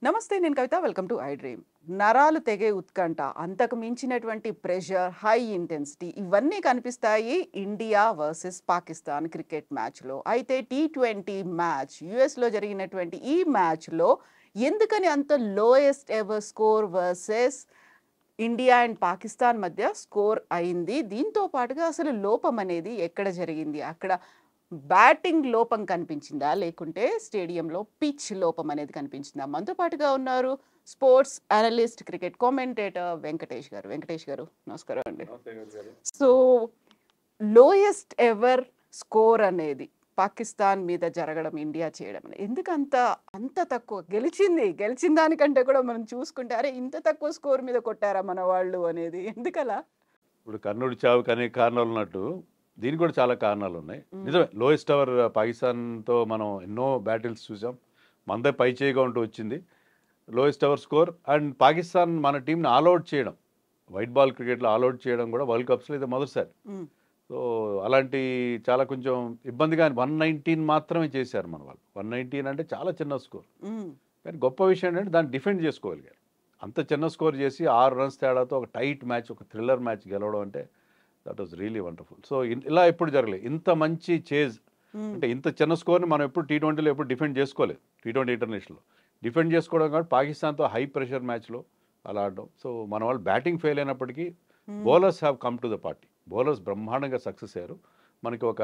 నమస్తే, నేను Kavitha. Welcome to iDream. నరాలు తెగే ఉత్కంఠ, అంతకు మించినటువంటి ప్రెషర్, హై ఇంటెన్సిటీ ఇవన్నీ కనిపిస్తాయి ఇండియా వర్సెస్ పాకిస్తాన్ క్రికెట్ మ్యాచ్లో. అయితే T20 మ్యాచ్ యుఎస్లో జరిగినటువంటి ఈ మ్యాచ్లో ఎందుకని అంత lowest ever score versus India and Pakistan మధ్య స్కోర్ అయింది? దీంతో పాటుగా అసలు లోపం అనేది ఎక్కడ జరిగింది? అక్కడ బ్యాటింగ్ లోపం కనిపించిందా, లేకుంటే స్టేడియంలో పిచ్ లోపం అనేది కనిపించిందా? మనతో పాటుగా ఉన్నారు sports analyst, cricket commentator Venkatesh గారు. వెంకటేష్ గారు, నమస్కారం అండి. సో లోయెస్ట్ ఎవర్ స్కోర్ అనేది పాకిస్తాన్ మీద జరగడం, ఇండియా చేయడం అనేది ఎందుకు అంత తక్కువ? గెలిచిన దానికంటే కూడా మనం చూసుకుంటే అరే ఇంత తక్కువ స్కోర్ మీద కొట్టారా మన వాళ్ళు అనేది ఎందుకలా? ఇప్పుడు కర్ణుడి చావుకి అనేక కారణాలు ఉన్నట్టు దీనికి కూడా చాలా కారణాలు ఉన్నాయి. నిజమే, లోయెస్ట్ అవర్ పాకిస్తాన్తో మనం ఎన్నో బ్యాటిల్స్ చూసాం. మనదే పై చేయిగా ఉంటూ వచ్చింది lowest our score. And Pakistan మన టీంని ఆల్అౌట్ చేయడం, వైట్ బాల్ క్రికెట్లో ఆల్అౌట్ చేయడం కూడా వరల్డ్ కప్స్లో ఇది మొదటిసారి. సో అలాంటి చాలా కొంచెం ఇబ్బందిగా 119 మాత్రమే చేశారు మన వాళ్ళు. 119 అంటే చాలా చిన్న స్కోర్, కానీ గొప్ప విషయం ఏంటంటే దాన్ని డిఫెండ్ చేసుకోగలిగారు. అంత చిన్న స్కోర్ చేసి 6 రన్స్ తేడాతో ఒక టైట్ మ్యాచ్, ఒక థ్రిల్లర్ మ్యాచ్ గెలవడం అంటే that was really wonderful. So ఇలా ఎప్పుడు జరగలేదు ఇంత మంచి చేజ్. అంటే ఇంత చిన్న స్కోర్ని మనం ఎప్పుడు T20లో ఎప్పుడు డిఫెండ్ చేసుకోలేదు. T20 ఇంటర్నేషనల్లో డిఫెండ్ చేసుకోవడం కాబట్టి పాకిస్తాన్తో హై ప్రెషర్ మ్యాచ్లో అలా ఆడడం. సో మన వాళ్ళు బ్యాటింగ్ ఫెయిల్ అయినప్పటికీ bowlers have come to the party. Bowlers బ్రహ్మాండంగా సక్సెస్ అయ్యారు. మనకి ఒక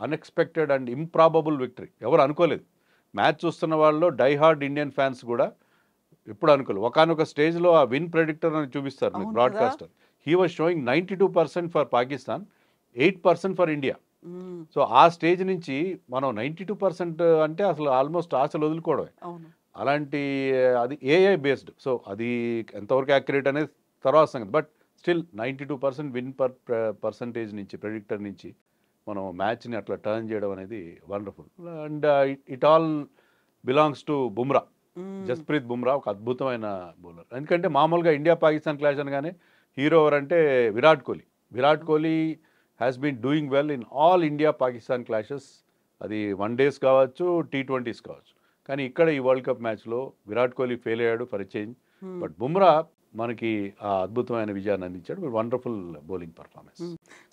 అన్ఎక్స్పెక్టెడ్ అండ్ ఇంప్రాబబుల్ విక్టరీ. ఎవరు అనుకోలేదు. మ్యాచ్ చూస్తున్న వాళ్ళు డైహార్డ్ ఇండియన్ ఫ్యాన్స్ కూడా ఎప్పుడు అనుకోలేదు. ఒకనొక స్టేజ్లో ఆ విన్ ప్రెడిక్టర్ అని చూపిస్తారు మీకు broadcaster. He was sowing 92% for Pakistan, 8% for India. So ఆ స్టేజ్ నుంచి మనం 92% అంటే అసలు ఆల్మోస్ట్ ఆశలు వదులుకోవడమే. అలాంటి అది ఏఐ బేస్డ్. సో అది ఎంతవరకు యాక్యురేట్ అనేది తర్వాత సంగతి. బట్ స్టిల్ 92% విన్ పర్సంటేజ్ నుంచి ప్రెడిక్టర్ నుంచి మనం మ్యాచ్ని అట్లా టర్న్ చేయడం అనేది wonderful. And it all belongs to Bumrah. Jasprit Bumrah ఒక అద్భుతమైన బౌలర్. ఎందుకంటే మామూలుగా ఇండియా పాకిస్తాన్ క్లాష్ అనగానే హీరో ఎవరు అంటే Virat Kohli. Virat Kohli has been doing well in all India Pakistan clashes. అది వన్డేస్ కావచ్చు, T20s కావచ్చు. కానీ ఇక్కడ ఈ వరల్డ్ కప్ మ్యాచ్లో విరాట్ కోహ్లీ ఫెయిల్ అయ్యాడు for a change. But Bumrah మనకి ఆ అద్భుతమైన విజయాన్ని అందించాడు. Wonderful bowling performance.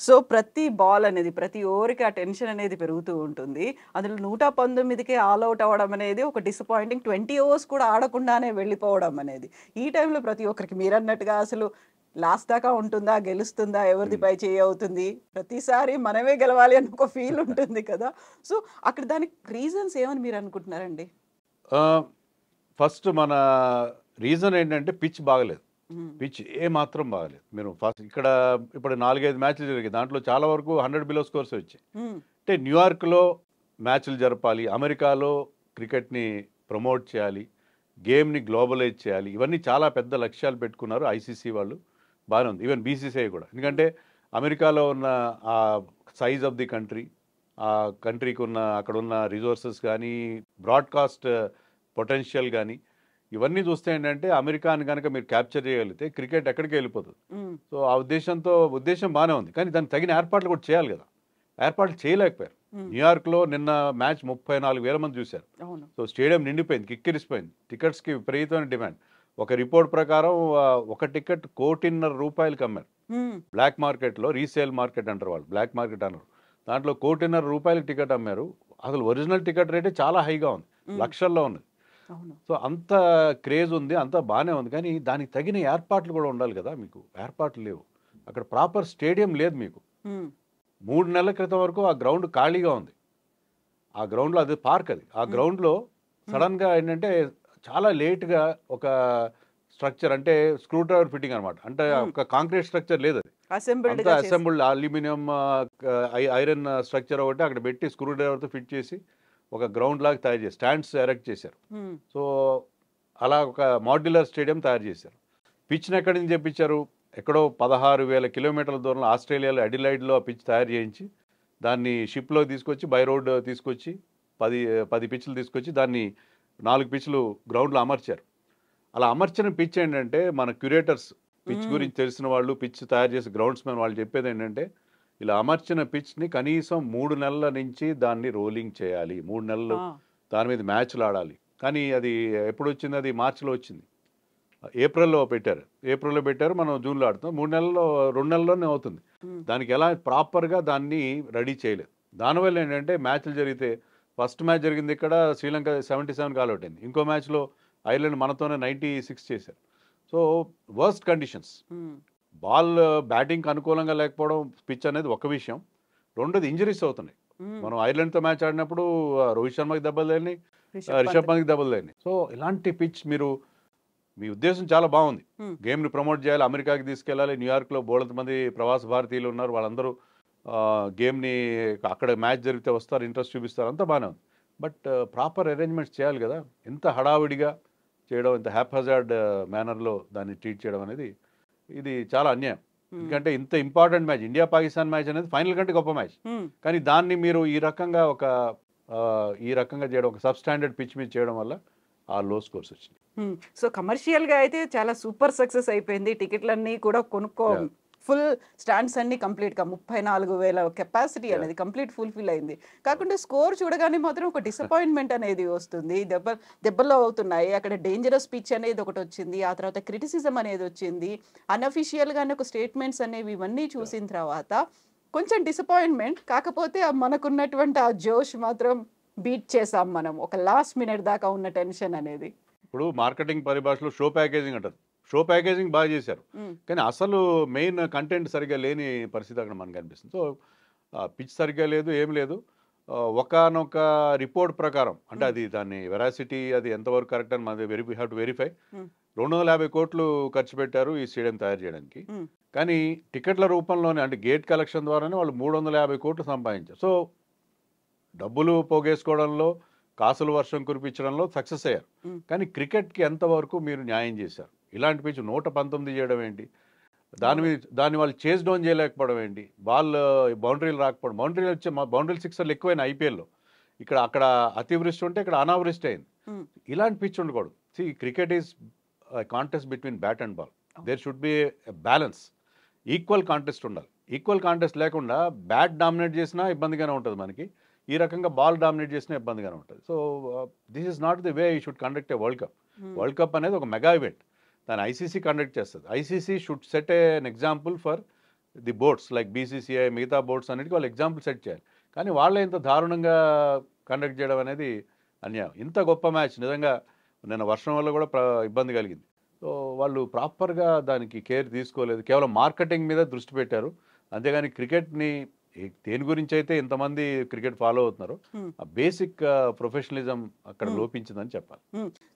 సో ప్రతి బాల్ అనేది, ప్రతి ఓవర్కి ఆ టెన్షన్ అనేది పెరుగుతూ ఉంటుంది. అందులో 119కే ఆల్అౌట్ అవ్వడం అనేది ఒక డిసప్పాయింటింగ్. 20 ఓవర్స్ కూడా ఆడకుండానే వెళ్ళిపోవడం అనేది ఈ టైంలో ప్రతి ఒక్కరికి మీరు అన్నట్టుగా అసలు లాస్ట్ దాకా ఉంటుందా, గెలుస్తుందా, ఎవరిది పై చేయి అవుతుంది, ప్రతిసారి మనమే గెలవాలి అని ఒక ఫీల్ ఉంటుంది కదా. సో అక్కడ దానికి రీజన్స్ ఏమని మీరు అనుకుంటున్నారండి? ఫస్ట్ మన రీజన్ ఏంటంటే పిచ్ బాగలేదు. పిచ్ ఏ మాత్రం బాగలేదు. మీరు ఫస్ట్ ఇక్కడ ఇప్పుడు 4-5 మ్యాచ్లు జరిగాయి. దాంట్లో చాలా వరకు 100 బిలో స్కోర్స్ వచ్చాయి. అంటే న్యూయార్క్లో మ్యాచ్లు జరపాలి, అమెరికాలో క్రికెట్ని ప్రమోట్ చేయాలి, గేమ్ని గ్లోబలైజ్ చేయాలి, ఇవన్నీ చాలా పెద్ద లక్ష్యాలు పెట్టుకున్నారు ఐసీసీ వాళ్ళు. బాగానే ఉంది. ఈవెన్ బీసీసీఐ కూడా. ఎందుకంటే అమెరికాలో ఉన్న ఆ సైజ్ ఆఫ్ ది కంట్రీ, ఆ కంట్రీకి ఉన్న అక్కడ ఉన్న రిసోర్సెస్ కానీ, బ్రాడ్కాస్ట్ పొటెన్షియల్ కానీ, ఇవన్నీ చూస్తే ఏంటంటే అమెరికాని కనుక మీరు క్యాప్చర్ చేయగలిగితే క్రికెట్ ఎక్కడికి వెళ్ళిపోతుంది. సో ఆ ఉద్దేశం బాగానే ఉంది. కానీ దానికి తగిన ఏర్పాట్లు కూడా చేయాలి కదా. ఏర్పాట్లు చేయలేకపోయారు. న్యూయార్క్లో నిన్న మ్యాచ్ 34,000 మంది చూశారు. సో స్టేడియం నిండిపోయింది, కిక్కిరిసిపోయింది. టికెట్స్కి విపరీతమైన డిమాండ్. ఒక రిపోర్ట్ ప్రకారం ఒక టికెట్ ₹1,50,00,000 అమ్మారు. బ్లాక్ మార్కెట్లో, రీసేల్ మార్కెట్ అంటారు వాళ్ళు, బ్లాక్ మార్కెట్ అన్నారు. దాంట్లో ₹1,50,00,000 టికెట్ అమ్మారు. అసలు ఒరిజినల్ టికెట్ రేటే చాలా హైగా ఉంది, లక్షల్లో ఉంది. సో అంత క్రేజ్ ఉంది, అంత బాగానే ఉంది. కానీ దానికి తగిన ఏర్పాట్లు కూడా ఉండాలి కదా. మీకు ఏర్పాట్లు లేవు. అక్కడ ప్రాపర్ స్టేడియం లేదు మీకు. 3 నెలల క్రితం వరకు ఆ గ్రౌండ్ ఖాళీగా ఉంది. ఆ గ్రౌండ్లో, అది పార్క్, అది ఆ గ్రౌండ్లో సడన్గా ఏంటంటే చాలా లేట్గా ఒక స్ట్రక్చర్, అంటే స్క్రూ డ్రైవర్ ఫిట్టింగ్ అనమాట. అంటే ఒక కాంక్రీట్ స్ట్రక్చర్ లేదు, అది అంతా అసెంబుల్డ్ అల్యూమినియం ఐరన్ స్ట్రక్చర్ ఒకటి అక్కడ పెట్టి స్క్రూ డ్రైవర్తో ఫిట్ చేసి ఒక గ్రౌండ్ లాగా తయారు చేసి స్టాండ్స్ ఎరెక్ట్ చేశారు. సో అలా ఒక మాడ్యులర్ స్టేడియం తయారు చేశారు. పిచ్ని ఎక్కడి నుంచి తెప్పించారు? ఎక్కడో 16,000 కిలోమీటర్ల దూరంలో ఆస్ట్రేలియాలో అడిలైడ్లో ఆ పిచ్ తయారు చేయించి దాన్ని షిప్లో తీసుకొచ్చి బై రోడ్ తీసుకొచ్చి 10 పిచ్లు తీసుకొచ్చి దాన్ని 4 పిచ్లు గ్రౌండ్లో అమర్చారు. అలా అమర్చిన పిచ్ ఏంటంటే మన క్యూరేటర్స్, పిచ్ గురించి తెలిసిన వాళ్ళు, పిచ్ తయారు చేసే గ్రౌండ్స్ మ్యాన్ వాళ్ళు చెప్పేది ఏంటంటే ఇలా అమర్చిన పిచ్ని కనీసం 3 నెలల నుంచి దాన్ని రోలింగ్ చేయాలి. 3 నెలలు దాని మీద మ్యాచ్లు ఆడాలి. కానీ అది ఎప్పుడు వచ్చింది, అది మార్చిలో వచ్చింది, ఏప్రిల్లో పెట్టారు, మనం జూన్లో ఆడుతాం. 3 నెలల్లో 2 నెలల్లోనే అవుతుంది. దానికి ఎలా ప్రాపర్గా దాన్ని రెడీ చేయలేదు. దానివల్ల ఏంటంటే మ్యాచ్లు జరిగితే ఫస్ట్ మ్యాచ్ జరిగింది ఇక్కడ శ్రీలంక 77 ఆల్అవుట్ అయింది. ఇంకో మ్యాచ్లో ఐర్లాండ్ మనతోనే 96 చేశారు. So worst conditions. బాల్ బ్యాటింగ్కి అనుకూలంగా లేకపోవడం పిచ్ అనేది ఒక విషయం. రెండోది ఇంజరీస్ అవుతున్నాయి. మనం ఐర్లాండ్తో మ్యాచ్ ఆడినప్పుడు రోహిత్ శర్మకి దెబ్బలు తగిలినాయి, రిషబ్ పంత్కి దెబ్బలు తగిలినాయి. సో ఇలాంటి పిచ్ మీ ఉద్దేశం చాలా బాగుంది, గేమ్ని ప్రమోట్ చేయాలి, అమెరికాకి తీసుకెళ్ళాలి, న్యూయార్క్లో బోలెంత మంది ప్రవాస భారతీయులు ఉన్నారు, వాళ్ళందరూ గేమ్ని అక్కడ మ్యాచ్ జరిగితే వస్తారు, ఇంట్రెస్ట్ చూపిస్తారు, అంతా బాగానే ఉంది. బట్ ప్రాపర్ అరేంజ్మెంట్స్ చేయాలి కదా. ఎంత హడావిడిగా చేయడం, ఇంత హ్యాప్హజార్డ్ మేనర్లో దాన్ని ట్రీట్ చేయడం అనేది ఇది చాలా అన్యాయం. ఎందుకంటే ఇంత important match, India Pakistan match అనేది ఫైనల్ కంటే గొప్ప మ్యాచ్. కానీ దాన్ని మీరు ఈ రకంగా చేయడం, ఒక సబ్ స్టాండర్డ్ పిచ్ మీద చేయడం వల్ల ఆ లో స్కోర్స్ వచ్చినాయి. సో కమర్షియల్గా అయితే చాలా సూపర్ సక్సెస్ అయిపోయింది. టికెట్లన్నీ కూడా ఫుల్ స్టాండ్స్ అన్ని కంప్లీట్గా 34,000 కెపాసిటీ అనేది కంప్లీట్ ఫుల్ఫిల్ అయింది. కాకుండా స్కోర్ చూడగానే మాత్రం ఒక డిసప్పాయింట్మెంట్ అనేది వస్తుంది. దెబ్బలు అవుతున్నాయి. అక్కడ డేంజరస్ పిచ్ అనేది ఒకటి వచ్చింది, ఆ తర్వాత క్రిటిసిజం అనేది వచ్చింది, అన్అఫిషియల్గానే ఒక స్టేట్మెంట్స్ అనేవి ఇవన్నీ చూసిన తర్వాత కొంచెం డిసప్పాయింట్మెంట్. కాకపోతే మనకున్నటువంటి ఆ జోష్ మాత్రం బీట్ చేసాం మనం, ఒక లాస్ట్ మినిట్ దాకా ఉన్న టెన్షన్ అనేది. ఇప్పుడు మార్కెటింగ్ పరిభాషలో షో ప్యాకేజింగ్ అంటారు. షో ప్యాకేజింగ్ బాగా చేశారు, కానీ అసలు మెయిన్ కంటెంట్ సరిగ్గా లేని పరిస్థితి అక్కడ మనకు అనిపిస్తుంది. సో పిచ్ సరిగ్గా లేదు, ఏం లేదు. ఒకనొక రిపోర్ట్ ప్రకారం, అంటే అది దాన్ని వెరాసిటీ అది ఎంతవరకు కరెక్ట్ అని మనది హ్యావ్ టు వెరిఫై. 250 కోట్లు ఖర్చు పెట్టారు ఈ స్టేడియం తయారు చేయడానికి. కానీ టికెట్ల రూపంలోనే, అంటే గేట్ కలెక్షన్ ద్వారానే వాళ్ళు 350 కోట్లు సంపాదించారు. సో డబ్బులు పోగేసుకోవడంలో, కాసులు వర్షం కురిపించడంలో సక్సెస్ అయ్యారు. కానీ క్రికెట్కి ఎంతవరకు మీరు న్యాయం చేశారు? ఇలాంటి పిచ్ 119 చేయడం ఏంటి? దాన్ని వాళ్ళు చేజ్ డౌన్ చేయలేకపోవడం ఏంటి? బాల్ బౌండరీలు రాకపోవడం, బౌండరీలు సిక్సర్లు ఎక్కువైన ఐపీఎల్లో. అక్కడ అతివృష్టి ఉంటే ఇక్కడ అనావృష్టి అయింది. ఇలాంటి పిచ్ ఉండకూడదు. Cricket is contest between bat and ball. There should be balance, equal contest ఉండాలి. ఈక్వల్ కాంటెస్ట్ లేకుండా బ్యాట్ డామినేట్ చేసినా ఇబ్బందిగానే ఉంటుంది మనకి, ఈ రకంగా బాల్ డామినేట్ చేసినా ఇబ్బందిగానే ఉంటుంది. So this is not the way you should conduct A world cup. World cup అనేది ఒక మెగా ఈవెంట్, దాన్ని ఐసీసీ కండక్ట్ చేస్తుంది. ICC should set an example for the boards like BCCI, మిగతా బోర్డ్స్ అన్నిటికీ వాళ్ళు ఎగ్జాంపుల్ సెట్ చేయాలి. కానీ వాళ్ళే ఇంత దారుణంగా కండక్ట్ చేయడం అనేది అన్యాయం. ఇంత గొప్ప మ్యాచ్ నిజంగా నిన్న వర్షం వల్ల కూడా ఇబ్బంది కలిగింది. సో వాళ్ళు ప్రాపర్గా దానికి కేర్ తీసుకోలేదు, కేవలం మార్కెటింగ్ మీద దృష్టి పెట్టారు. అంతేగాని క్రికెట్ని దేని గురించి అయితే ఇంతమంది క్రికెట్ ఫాలో అవుతున్నారు, ఆ బేసిక్ ప్రొఫెషనలిజం అక్కడ లోపించిందని చెప్పాలి.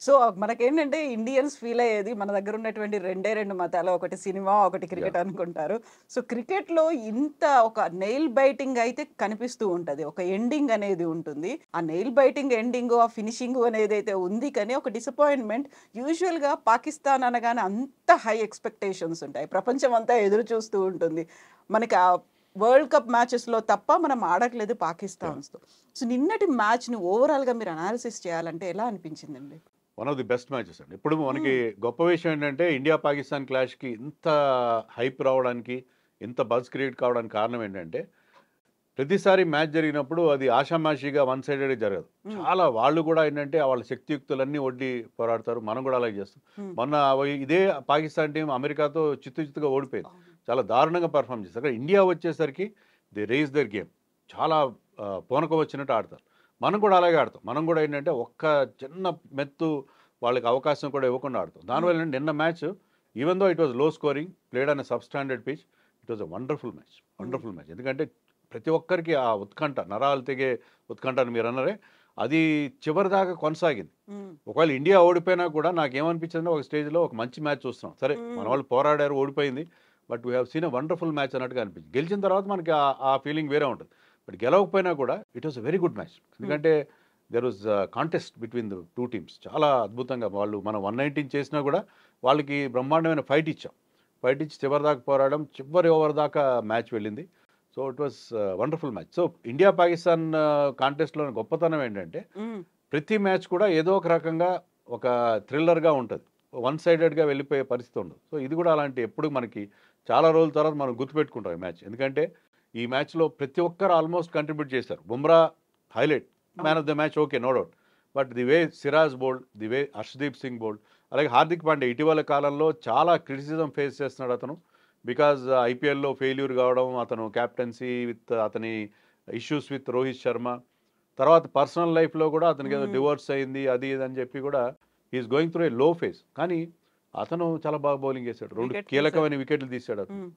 సో మనకేంటంటే ఇండియన్స్ ఫీల్ అయ్యేది, మన దగ్గర ఉన్నటువంటి రెండు మతాలు, ఒకటి సినిమా, ఒకటి క్రికెట్ అనుకుంటారు. సో క్రికెట్లో ఇంత ఒక నెయిల్ బైటింగ్ అయితే కనిపిస్తూ ఉంటుంది, ఒక ఎండింగ్ అనేది ఉంటుంది. ఆ నెయిల్ బైటింగ్ ఎండింగ్, ఆ ఫినిషింగ్ అనేది అయితే ఉంది. కానీ ఒక డిసప్పాయింట్మెంట్. యూజువల్గా పాకిస్తాన్ అనగానే అంత హై ఎక్స్పెక్టేషన్స్ ఉంటాయి, ప్రపంచం అంతా ఎదురు చూస్తూ ఉంటుంది. మనకి ఆ వరల్డ్ కప్ మ్యాచెస్లో తప్ప మనం ఆడట్లేదు పాకిస్తాన్స్తో. సో నిన్నటి మ్యాచ్ని ఓవరాల్గా మీరు అనాలిసిస్ చేయాలంటే ఎలా అనిపించిందండి? One of the best matches అండి. ఇప్పుడు మనకి గొప్ప విషయం ఏంటంటే ఇండియా పాకిస్తాన్ క్లాష్కి ఇంత హైప్ రావడానికి, ఇంత బజ్ క్రియేట్ కావడానికి కారణం ఏంటంటే ప్రతిసారి మ్యాచ్ జరిగినప్పుడు అది ఆషామాషిగా వన్ సైడెడ్గా జరగదు. చాలా వాళ్ళు కూడా ఏంటంటే వాళ్ళ శక్తియుక్తులన్నీ ఒడ్డి పోరాడతారు. మనం కూడా అలాగే చేస్తాం. మొన్న ఇదే పాకిస్తాన్ టీం అమెరికాతో చిత్తుగా ఓడిపోయింది, చాలా దారుణంగా పర్ఫామ్ చేస్తారు. అక్కడ ఇండియా వచ్చేసరికి దే రేజ్ దర్ గేమ్, చాలా పూనకం వచ్చినట్టు ఆడతారు. మనం కూడా అలాగే ఆడతాం. మనం కూడా ఏంటంటే ఒక్క చిన్న మెత్తు వాళ్ళకి అవకాశం కూడా ఇవ్వకుండా ఆడతాం. దానివల్ల నిన్న match even though it was లో scoring, played on a sub standard pitch, it was a wonderful match. ఎందుకంటే ప్రతి ఒక్కరికి ఆ ఉత్కంఠ, నరాలు తెగే ఉత్కంఠ అని మీరు అన్నారే, అది చివరి దాకా కొనసాగింది. ఒకవేళ ఇండియా ఓడిపోయినా కూడా నాకేమనిపించింది, ఒక స్టేజ్లో ఒక మంచి మ్యాచ్ చూస్తున్నాం. సరే మన వాళ్ళు పోరాడారు, ఓడిపోయింది, but we have seen a wonderful match అన్నట్టుగా అనిపించింది. గెలిచిన తర్వాత మనకి ఆ ఫీలింగ్ వేరే ఉంటుంది. బట్ గెలవకపోయినా కూడా it was a very good match. ఎందుకంటే there was contest between the two teams. చాలా అద్భుతంగా వాళ్ళు మనం 119 చేసినా కూడా వాళ్ళకి బ్రహ్మాండమైన ఫైట్ ఇచ్చి చివరి దాకా పోరాడడం, చివరి ఓవర్ దాకా మ్యాచ్ వెళ్ళింది. So it was wonderful match. So India Pakistan కాంటెస్ట్లో గొప్పతనం ఏంటంటే ప్రతి మ్యాచ్ కూడా ఏదో ఒక రకంగా ఒక థ్రిల్లర్గా ఉంటుంది, వన్ సైడెడ్గా వెళ్ళిపోయే పరిస్థితి ఉండదు. సో ఇది కూడా అలాంటి ఎప్పుడు మనకి చాలా రోజుల తర్వాత మనం గుర్తుపెట్టుకుంటాం ఈ మ్యాచ్. ఎందుకంటే ఈ మ్యాచ్లో ప్రతి ఒక్కరు ఆల్మోస్ట్ కంట్రిబ్యూట్ చేశారు. Bumrah highlight, man of the match, okay, no doubt. But the way Siraj bowled, the way Harshdeep Singh bowled, అలాగే హార్దిక్ పాండ్యా ఇటీవల కాలంలో చాలా క్రిటిసిజం ఫేస్ చేస్తున్నాడు అతను. బికాజ్ ఐపీఎల్లో ఫెయిల్యూర్ కావడం, అతను క్యాప్టెన్సీ విత్ అతని ఇష్యూస్ విత్ రోహిత్ శర్మ, తర్వాత పర్సనల్ లైఫ్లో కూడా అతనికి ఏదో డివోర్స్ అయింది అది ఇది అని చెప్పి కూడా ఈజ్ గోయింగ్ త్రూ ఏ లో ఫేజ్. కానీ అతను చాలా బాగా బౌలింగ్ వేశాడు, 2 కీలకమైన వికెట్లు తీశాడు అతను.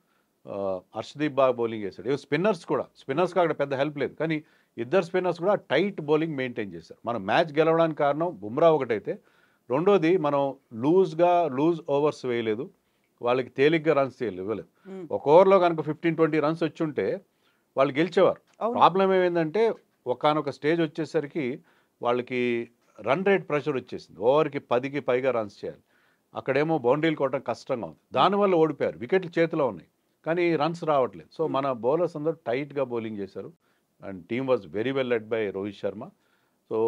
హర్షదీప్ బాగా బౌలింగ్ వేశాడు. ఇవి స్పిన్నర్స్ కూడా, స్పిన్నర్స్కి అక్కడ పెద్ద హెల్ప్ లేదు, కానీ ఇద్దరు స్పిన్నర్స్ కూడా టైట్ బౌలింగ్ మెయింటైన్ చేశారు. మనం మ్యాచ్ గెలవడానికి కారణం బుమ్రా ఒకటైతే, రెండోది మనం లూజ్ ఓవర్స్ వేయలేదు, వాళ్ళకి తేలిగ్గా రన్స్ ఇవ్వలేదు. ఒక ఓవర్లో కనుక 15-20 రన్స్ వచ్చి ఉంటే వాళ్ళు గెలిచేవారు. ప్రాబ్లం ఏమైందంటే ఒకానొక స్టేజ్ వచ్చేసరికి వాళ్ళకి రన్ రేట్ ప్రెషర్ వచ్చేసింది, ఓవర్కి 10కి పైగా రన్స్ చేయాలి, అక్కడేమో బౌండరీలు కొట్టడం కష్టంగా ఉంది, దానివల్ల ఓడిపోయారు. వికెట్లు చేతిలో ఉన్నాయి కానీ రన్స్ రావట్లేదు. సో మన బౌలర్స్ అందరూ టైట్గా బౌలింగ్ చేశారు and team was very well led by Rohit Sharma. So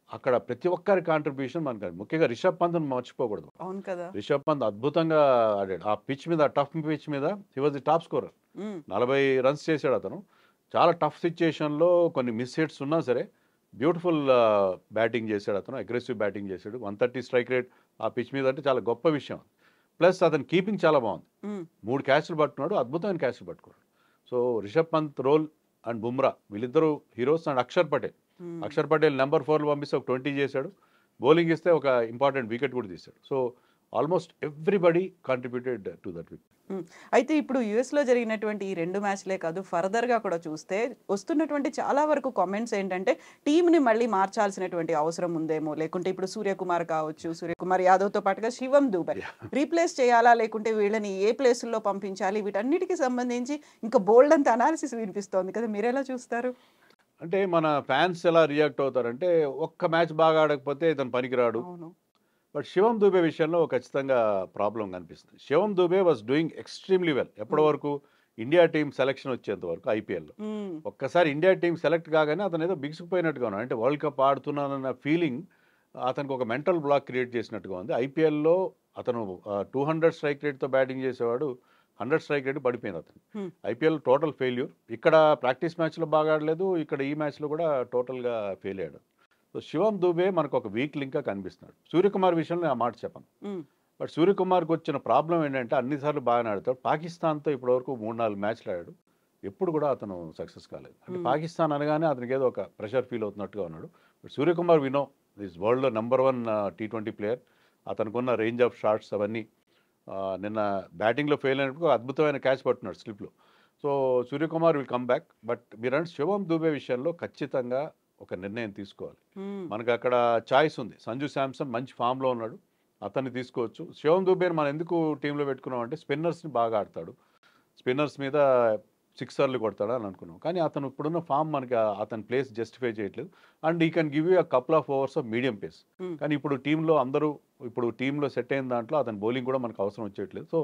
అక్కడ ప్రతి ఒక్కరి కాంట్రిబ్యూషన్ మనకు, ముఖ్యంగా రిషబ్ పంత్ మర్చిపోకూడదు. అవును కదా, రిషబ్ పంత్ అద్భుతంగా ఆడాడు ఆ పిచ్ మీద, టఫ్ పిచ్ మీద. He was the top scorer, 40 runs చేశాడు అతను. చాలా టఫ్ సిచ్యుయేషన్లో కొన్ని మిస్ హిట్స్ ఉన్నా సరే బ్యూటిఫుల్ బ్యాటింగ్ చేశాడు అతను, అగ్రెసివ్ బ్యాటింగ్ చేశాడు. 130 స్ట్రైక్ రేట్ ఆ పిచ్ మీద అంటే చాలా గొప్ప విషయం. ప్లస్ అతని కీపింగ్ చాలా బాగుంది, 3 క్యాచ్లు పట్టుకున్నాడు, అద్భుతమైన క్యాచ్లు పట్టుకున్నాడు. So Rishabh Pant role and Bumrah వీళ్ళిద్దరూ heroes. And Axar Patel number 4 పంపిస్తే ఒక 20 చేశాడు, బౌలింగ్ ఇస్తే ఒక ఇంపార్టెంట్ వికెట్ కూడా తీశాడు. So almost everybody contributed to that wicket. అయితే ఇప్పుడు యుఎస్లో జరిగినటువంటి ఈ 2 మ్యాచ్లే కాదు, ఫర్దర్గా కూడా చూస్తే వస్తున్నటువంటి చాలా వరకు కామెంట్స్ ఏంటంటే టీంని మళ్ళీ మార్చాల్సినటువంటి అవసరం ఉందేమో, లేకుంటే ఇప్పుడు సూర్యకుమార్ కావచ్చు, సూర్యకుమార్ యాదవ్తో పాటుగా శివం దూబే రీప్లేస్ చేయాలా, లేకుంటే వీళ్ళని ఏ ప్లేసుల్లో పంపించాలి, వీటన్నిటికీ సంబంధించి ఇంకా బోల్డ్ అంత అనాలిసిస్ వినిపిస్తోంది కదా, మీరెలా చూస్తారు? అంటే మన ఫ్యాన్స్ ఎలా రియాక్ట్ అవుతారంటే, ఒక్క మ్యాచ్ బాగా ఆడకపోతే ఇతను పనికిరాడు. బట్ శివం దూబే విషయంలో ఖచ్చితంగా ప్రాబ్లం కనిపిస్తుంది. Shivam Dube was doing extremely well ఎప్పటి వరకు, ఇండియా టీం సెలెక్షన్ వచ్చేంత వరకు ఐపీఎల్లో. ఒక్కసారి ఇండియా టీం సెలెక్ట్ కాగానే అతను ఏదో బిగుసుకుపోయినట్టుగా ఉన్నాడు. అంటే వరల్డ్ కప్ ఆడుతున్నానన్న ఫీలింగ్ అతనికి ఒక మెంటల్ బ్లాక్ క్రియేట్ చేసినట్టుగా ఉంది. ఐపీఎల్లో అతను 200 స్ట్రైక్ రేట్తో బ్యాటింగ్ చేసేవాడు, 100 స్ట్రైక్ రేట్ పడిపోయింది అతను. IPL total failure. ఇక్కడ ప్రాక్టీస్ మ్యాచ్లో బాగా ఆడలేదు, ఇక్కడ ఈ మ్యాచ్లో కూడా టోటల్గా ఫెయిల్ అయ్యాడు. సో శివం దూబే మనకు ఒక వీక్ లింక్గా కనిపిస్తున్నాడు. సూర్యకుమార్ విషయంలో ఆ మాట చెప్పను. బట్ సూర్యకుమార్కి వచ్చిన ప్రాబ్లం ఏంటంటే అన్నిసార్లు బాగానే ఆడతాడు. పాకిస్తాన్తో ఇప్పటివరకు 3-4 మ్యాచ్లు ఆడాడు, ఎప్పుడు కూడా అతను సక్సెస్ కాలేదు. అంటే పాకిస్తాన్ అనగానే అతనికి ఏదో ఒక ప్రెషర్ ఫీల్ అవుతున్నట్టుగా ఉన్నాడు. బట్ సూర్యకుమార్ వినో ఈజ్ వరల్డ్లో #1 T20 ప్లేయర్. అతనుకున్న రేంజ్ ఆఫ్ షాట్స్ అవన్నీ, నిన్న బ్యాటింగ్లో ఫెయిల్ అయినప్పుడు అద్భుతమైన క్యాచ్ పట్టున్నాడు స్లిప్లో. So Suryakumar will come back. But మీరంటే శివం దూబే విషయంలో ఖచ్చితంగా ఒక నిర్ణయం తీసుకోవాలి. మనకు అక్కడ చాయిస్ ఉంది. సంజు శాంసన్ మంచి ఫామ్లో ఉన్నాడు, అతన్ని తీసుకోవచ్చు. శివం దూబేని మనం ఎందుకు టీంలో పెట్టుకున్నాం అంటే స్పిన్నర్స్ని బాగా ఆడతాడు, స్పిన్నర్స్ మీద 6 కొడతాడు అని అనుకున్నాం. కానీ అతను ఇప్పుడున్న ఫామ్ మనకి అతని ప్లేస్ జస్టిఫై చేయట్లేదు. అండ్ ఈ can give you a couple of overs of medium pace. కానీ ఇప్పుడు టీంలో సెట్ అయిన దాంట్లో అతని బౌలింగ్ కూడా మనకు అవసరం వచ్చేయట్లేదు. సో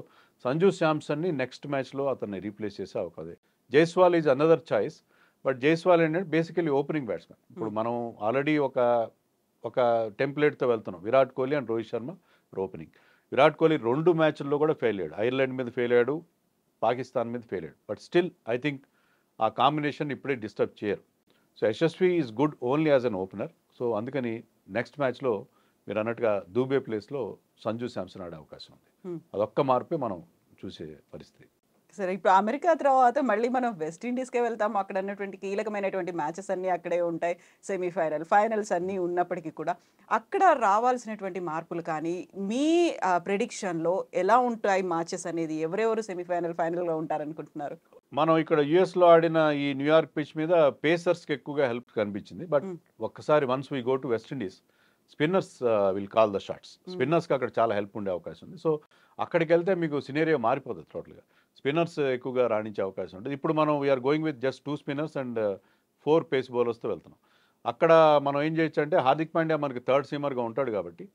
సంజు శాంసన్ని నెక్స్ట్ మ్యాచ్లో అతన్ని రీప్లేస్ చేసే అవకాశం. Jaiswal is another choice. But Jaiswal ఏంటంటే బేసికలీ ఓపెనింగ్ బ్యాట్స్మెన్. ఇప్పుడు మనం ఆల్రెడీ ఒక టెంప్లెట్తో వెళ్తున్నాం, విరాట్ కోహ్లీ అండ్ రోహిత్ శర్మ ఓపెనింగ్. విరాట్ కోహ్లీ 2 మ్యాచ్ల్లో కూడా ఫెయిల్ అయ్యాడు, ఐర్లాండ్ మీద ఫెయిల్ అయ్యాడు, పాకిస్తాన్ మీద ఫెయిల్ అయ్యాడు. బట్ స్టిల్ ఐ థింక్ ఆ కాంబినేషన్ ఇప్పుడే డిస్టర్బ్ చేయరు. So Yashasvi is good only as an opener. So అందుకని నెక్స్ట్ మ్యాచ్లో మీరు అన్నట్టుగా దూబే ప్లేస్లో సంజు శాంసన్ ఆడే అవకాశం ఉంది. అదొక్క మార్పే మనం చూసే పరిస్థితి. సరే, ఇప్పుడు అమెరికా తర్వాత మళ్ళీ మనం వెస్టిండీస్కే వెళ్తాము. అక్కడ ఉన్నటువంటి కీలకమైనటువంటి మ్యాచెస్ అన్నీ అక్కడే ఉంటాయి, సెమీఫైనల్ ఫైనల్స్ అన్నీ ఉన్నప్పటికీ కూడా అక్కడ రావాల్సినటువంటి మార్పులు కానీ మీ ప్రెడిక్షన్లో ఎలా ఉంటాయి మ్యాచెస్ అనేది, ఎవరెవరు సెమీఫైనల్ ఫైనల్గా ఉంటారనుకుంటున్నారు? మనం ఇక్కడ యుఎస్లో ఆడిన ఈ న్యూయార్క్ పిచ్ మీద పేసర్స్కి ఎక్కువగా హెల్ప్ కనిపించింది. బట్ ఒక్కసారి once we go to West Indies, spinners will call the shots. స్పిన్నర్స్కి అక్కడ చాలా హెల్ప్ ఉండే అవకాశం ఉంది. సో అక్కడికి వెళ్తే మీకు సినేరియో మారిపోతుంది టోటల్గా. స్పిన్నర్స్ ఎక్కువగా రాణించే అవకాశం ఉంటుంది. ఇప్పుడు మనం we are going with just 2 spinners and 4 pace బౌలర్స్తో వెళ్తున్నాం. అక్కడ మనం ఏం చేయొచ్చు అంటే హార్దిక్ పాండ్యా మనకి థర్డ్ సీమర్గా ఉంటాడు కాబట్టి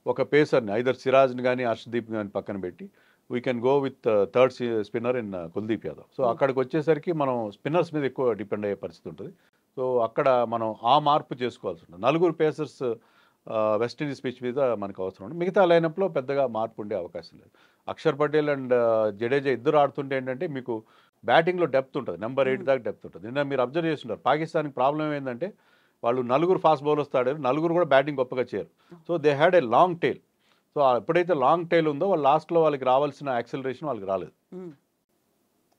ఒక పేసర్ని ఐదర్ సిరాజ్ని కానీ హర్షదీప్ కానీ పక్కన పెట్టి we can go with third spinner in Kuldeep Yadav. So అక్కడికి వచ్చేసరికి మనం స్పిన్నర్స్ మీద ఎక్కువ డిపెండ్ అయ్యే పరిస్థితి ఉంటుంది. సో అక్కడ మనం ఆ మార్పు చేసుకోవాల్సి ఉంటుంది. 4 పేసర్స్ వెస్టిండీస్ పిచ్ మీద మనకు అవసరం ఉంటుంది. మిగతా లైనప్లో పెద్దగా మార్పు ఉండే అవకాశం లేదు. అక్షర్ పటేల్ అండ్ జడేజా ఇద్దరు ఆడుతుంటే ఏంటంటే మీకు బ్యాటింగ్లో డెప్త్ ఉంటుంది, నెంబర్ 8 దాకా డెప్త్ ఉంటుంది. నిన్న మీరు అబ్జర్వ్ చేస్తుంటారు పాకిస్తాన్కి ప్రాబ్లం ఏంటంటే వాళ్ళు నలుగురు ఫాస్ట్ బౌలర్స్ ఆడారు, నలుగురు కూడా బ్యాటింగ్ గొప్పగా చేయరు. So they had a long tail. So ఎప్పుడైతే లాంగ్ టైల్ ఉందో వాళ్ళు లాస్ట్లో వాళ్ళకి రావాల్సిన యాక్సిలరేషన్ వాళ్ళకి రాలేదు.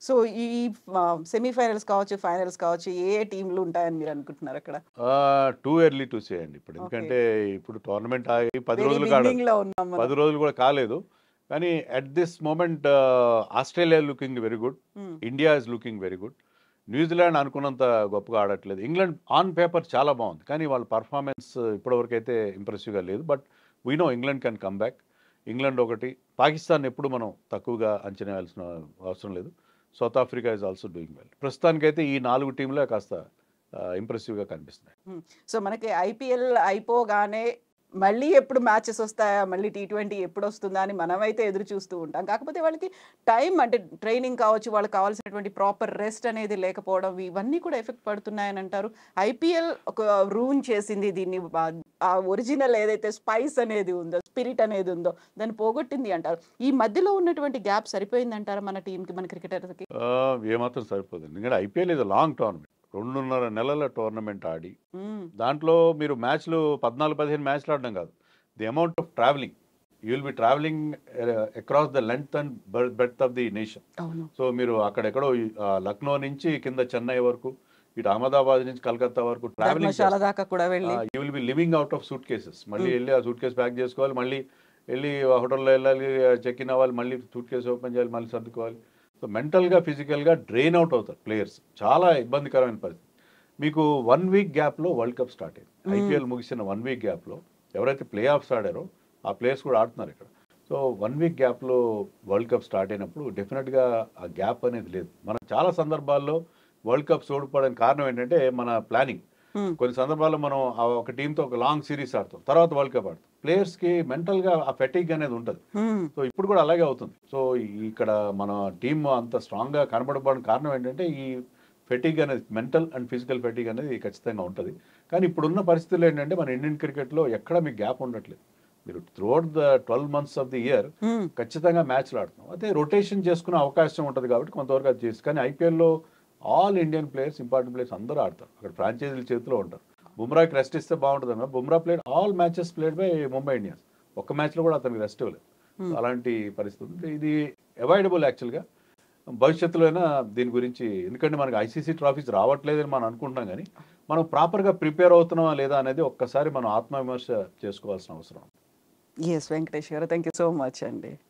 సో ఈ సెమీఫైనల్స్ కావచ్చు, ఫైనల్స్ కావచ్చు, ఏ టీంలు ఉంటాయని మీరు అనుకుంటున్నారు అక్కడ? టూ ఎర్లీ టు సే అండి ఇప్పుడు, ఎందుకంటే ఇప్పుడు టోర్నమెంట్ ఆగి 10 రోజులు బిగినింగ్ లో ఉన్నాం మనం. 10 రోజులు కూడా కాలేదు. కానీ at this moment Australia looking very good, India is looking very good. New Zealand అనుకున్నంత గొప్పగా ఆడట్లేదు. ఇంగ్లాండ్ ఆన్ పేపర్ చాలా బాగుంది, కానీ వాళ్ళ పర్ఫార్మెన్స్ ఇప్పటివరకు అయితే ఇంప్రెసివ్గా లేదు. But we know England can come back. England ఒకటి, పాకిస్తాన్ ఎప్పుడు మనం తక్కువగా అంచనా వేయాల్సిన అవసరం లేదు. South Africa is also doing well. ప్రస్తుతానికైతే ఈ 4 టీంలే కాస్త ఇంప్రెసివ్గా కనిపిస్తున్నాయి. సో మనకి ఐపీఎల్ అయిపోగానే మళ్ళీ ఎప్పుడు మ్యాచెస్ వస్తాయా, మళ్ళీ T20 ఎప్పుడు వస్తుందా అని మనమైతే ఎదురు చూస్తూ ఉంటాం. కాకపోతే వాళ్ళకి టైం, అంటే ట్రైనింగ్ కావచ్చు, వాళ్ళకి కావాల్సినటువంటి ప్రాపర్ రెస్ట్ అనేది లేకపోవడం, ఇవన్నీ కూడా ఎఫెక్ట్ పడుతున్నాయని అంటారు. ఐపీఎల్ ఒక రూన్ చేసింది దీన్ని, ఆ ఒరిజినల్ ఏదైతే స్పైస్ అనేది ఉందో, స్పిరిట్ అనేది ఉందో దాన్ని పోగొట్టింది అంటారు. ఈ మధ్యలో ఉన్నటువంటి గ్యాప్ సరిపోయింది అంటారా మన టీంకి, మన క్రికెటర్స్కి? ఏమాత్రం సరిపోతుంది, ఎందుకంటే ఐపీఎల్ ఇది లాంగ్ టోర్నమెంట్. 2.5 నెలల టోర్నమెంట్ ఆడి దాంట్లో మీరు మ్యాచ్లు 14-15 మ్యాచ్లు ఆడడం కాదు, the amount of travelling, you will be travelling across the length and breadth of the nation. So మీరు అక్కడెక్కడో లక్నో నుంచి కింద చెన్నై వరకు, ఇటు అహ్మదాబాద్ నుంచి కలకత్తా వరకు travelling, you will be living out of suit cases. మళ్ళీ వెళ్ళి ఆ సూట్ కేసు ప్యాక్ చేసుకోవాలి, మళ్ళీ వెళ్ళి హోటల్లో వెళ్ళాలి, చెక్ ఇన్ అవ్వాలి, మళ్ళీ సూట్ కేసు ఓపెన్ చేయాలి, మళ్ళీ సర్దుకోవాలి. సో మెంటల్గా ఫిజికల్గా డ్రైన్ అవుట్ అవుతారు ప్లేయర్స్. చాలా ఇబ్బందికరమైన పరిస్థితి. మీకు 1 వీక్ గ్యాప్లో వరల్డ్ కప్ స్టార్ట్ అయింది. ఐపీఎల్ ముగిసిన 1 వీక్ గ్యాప్లో ఎవరైతే ప్లే ఆఫ్స్ ఆడారో ఆ ప్లేయర్స్ కూడా ఆడుతున్నారు ఇక్కడ. సో 1 వీక్ గ్యాప్లో వరల్డ్ కప్ స్టార్ట్ అయినప్పుడు డెఫినెట్గా ఆ గ్యాప్ అనేది లేదు. మనం చాలా సందర్భాల్లో వరల్డ్ కప్స్ ఓడిపోవడానికి కారణం ఏంటంటే మన ప్లానింగ్. కొన్ని సందర్భాల్లో మనం ఒక టీంతో ఒక లాంగ్ సిరీస్ ఆడతాం, తర్వాత వరల్డ్ కప్ ఆడతాం. ప్లేయర్స్కి మెంటల్గా ఆ ఫెటిగ్ అనేది ఉంటుంది. సో ఇప్పుడు కూడా అలాగే అవుతుంది. సో ఇక్కడ మన టీం అంత స్ట్రాంగ్గా కనబడడానికి కారణం ఏంటంటే ఈ ఫెటిగ్ అనేది, మెంటల్ అండ్ ఫిజికల్ ఫెటిగ్ అనేది ఖచ్చితంగా ఉంటుంది. కానీ ఇప్పుడున్న పరిస్థితుల్లో ఏంటంటే మన ఇండియన్ క్రికెట్లో ఎక్కడ మీకు గ్యాప్ ఉండట్లేదు. మీరు throughout the 12 months of the year ఖచ్చితంగా మ్యాచ్లు ఆడుతున్నాం. అయితే రొటేషన్ చేసుకునే అవకాశం ఉంటుంది కాబట్టి కొంతవరకు అది చేసి, కానీ ఐపీఎల్లో all Indian players, important players అందరూ ఆడతారు. అక్కడ ఫ్రాంచైజీల చేతిలో ఉంటారు. బుమ్రాకి రెస్ట్ ఇస్తే బాగుంటుంది అన్న, Bumrah played all matches played by Mumbai Indians. ఒక్క మ్యాచ్లో కూడా అతనికి రెస్ట్ ఇవ్వలేదు. అలాంటి పరిస్థితి ఇది అవాయిడబుల్ యాక్చువల్గా. భవిష్యత్తులో అయినా దీని గురించి, ఎందుకంటే మనకి ఐసీసీ ట్రాఫీస్ రావట్లేదని మనం అనుకుంటున్నాం, కానీ మనం ప్రాపర్గా ప్రిపేర్ అవుతున్నామా లేదా అనేది ఒక్కసారి మనం ఆత్మవిమర్శ చేసుకోవాల్సిన అవసరం. ఎస్ వెంకటేష్ గారు, థ్యాంక్ యూ సో మచ్ అండి.